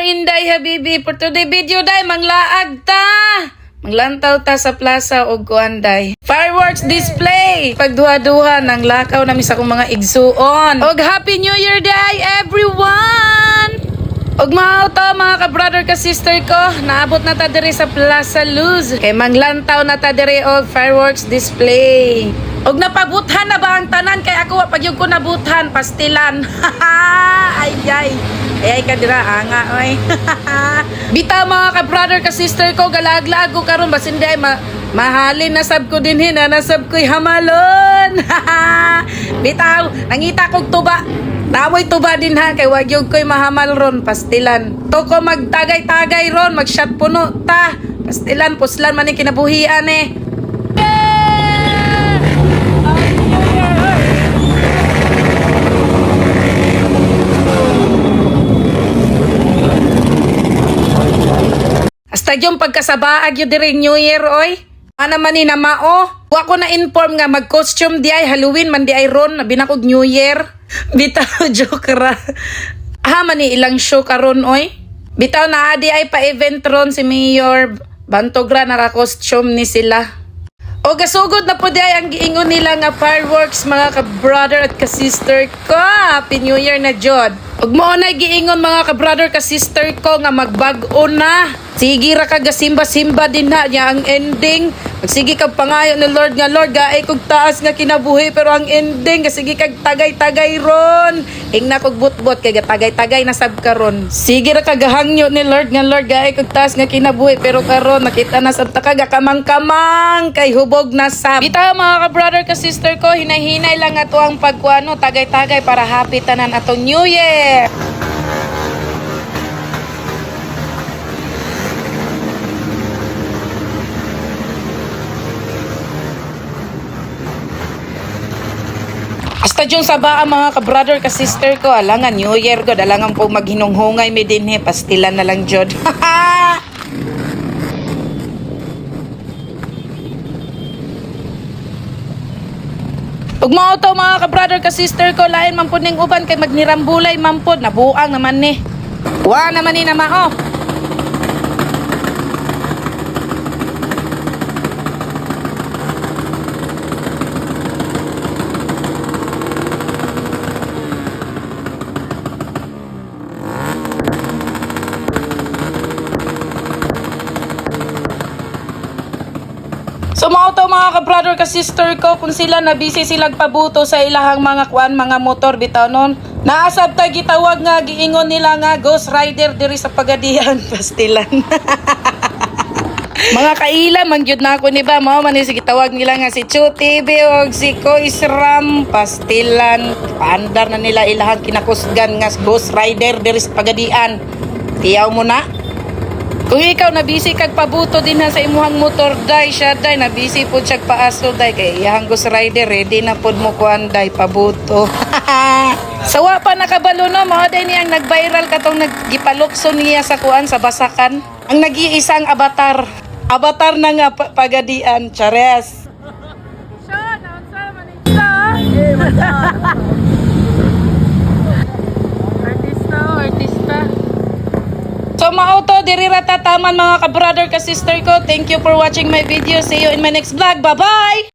Inday Habibi, for today video day manglaag ta. Manglantaw ta sa plaza og kuan day. Fireworks display. Pagduha-duha nang lakaw nami sa akong mga igsuon. Og Happy New Year day everyone. Og mao to mga ka-brother ka-sister ko, naabot na ta diri sa Plaza Luz. Kay manglantaw na ta diri og fireworks display. Og napabuthan na ba ang tanan kay ako pag yung ko nabuthan pastilan. Ay ay. Ay ka dira anga oy. Bitaw mga ka-brother ka-sister ko, galag-lag ko karon basin day mahalin na sab ko dinhi na nasab ko'y hamalon. Bitaw, nangita kog tuba. Namoy tuba din ha kay wag yung ko'y mahamal ron pastilan. To ko magtagay-tagay ron, mag-shot puno ta. Pastilan puslan man ni kinabuhian eh. Hasta yung pagkasabaag yun diri New Year, oy. Ano man ni na mao. Wa ko na inform nga mag-costume di ay Halloween man di ay ron. Binakog New Year. Bitaw, joke ra. Man ni ilang show karon oy. Bitaw na di ay pa-event ron si Mayor Bantogra naka-costume ni sila. O gasugod na po di ay ang giingon nila nga fireworks mga ka-brother at ka-sister ko. Happy New Year na jod. Ug mo na giingon mga ka-brother ka-sister ko nga magbag-o na. Sige ra ka gasimba-simba din na niya ang ending. Sige kag pangayo ni Lord nga Lord gaay kog taas nga kinabuhi pero ang ending sige kag tagay-tagay ron. Ingna kog butbot kay tagay-tagay na sab karon. Sige ra kag hangyo ni Lord nga Lord gaay kog taas nga kinabuhi pero karon nakita na sab ta ka kamang-kamang kay hubog na sab. Bitaw mga ka-brother ka-sister ko, hinay-hinay lang ato ang pagkuano tagay-tagay para happy tanan atong New Year. Hasta yung sabaa mga ka-brother ka-sister ko, alangan New Year God, alangan po maghinunghungay mi din he, pastilan na lang jod. Ug mao to mga ka-brother ka-sister ko, lain man pud ning uban kay magnirambulay man pud, nabuang naman ni. Wa naman ni na mao. So mao to mga ka-brother ka-sister ko, kung sila na busy silag pabuto sa ilahang mga kuan mga motor bitaw nun. Naasab ta gitawag nga giingon nila nga Ghost Rider diri sa Pagadian pastilan. Mga kaila mangyud na ako ni ba mao man sige tawag nila nga si Chu TV og si Koisram pastilan. Paandar na nila ilahang kinakusgan nga Ghost Rider diri sa Pagadian. Tiyaw mo na. Kung ikaw na busy kag pabuto din ha sa imuhang motor day, siya day na busy pud siya paasol day kay iyang Ghost Rider ready na pud mo kuan day pabuto. Sawa pa nakabalo no mo day niyang nag-viral katong nagipalukson niya sa kuan sa basakan. Ang nag-iisang avatar. Avatar na nga Pagadian, chares. Sean, unsa man ito? Artista. So mao to diri ra tataman mga ka-brother ka-sister ko. Thank you for watching my video. See you in my next vlog. Bye-bye.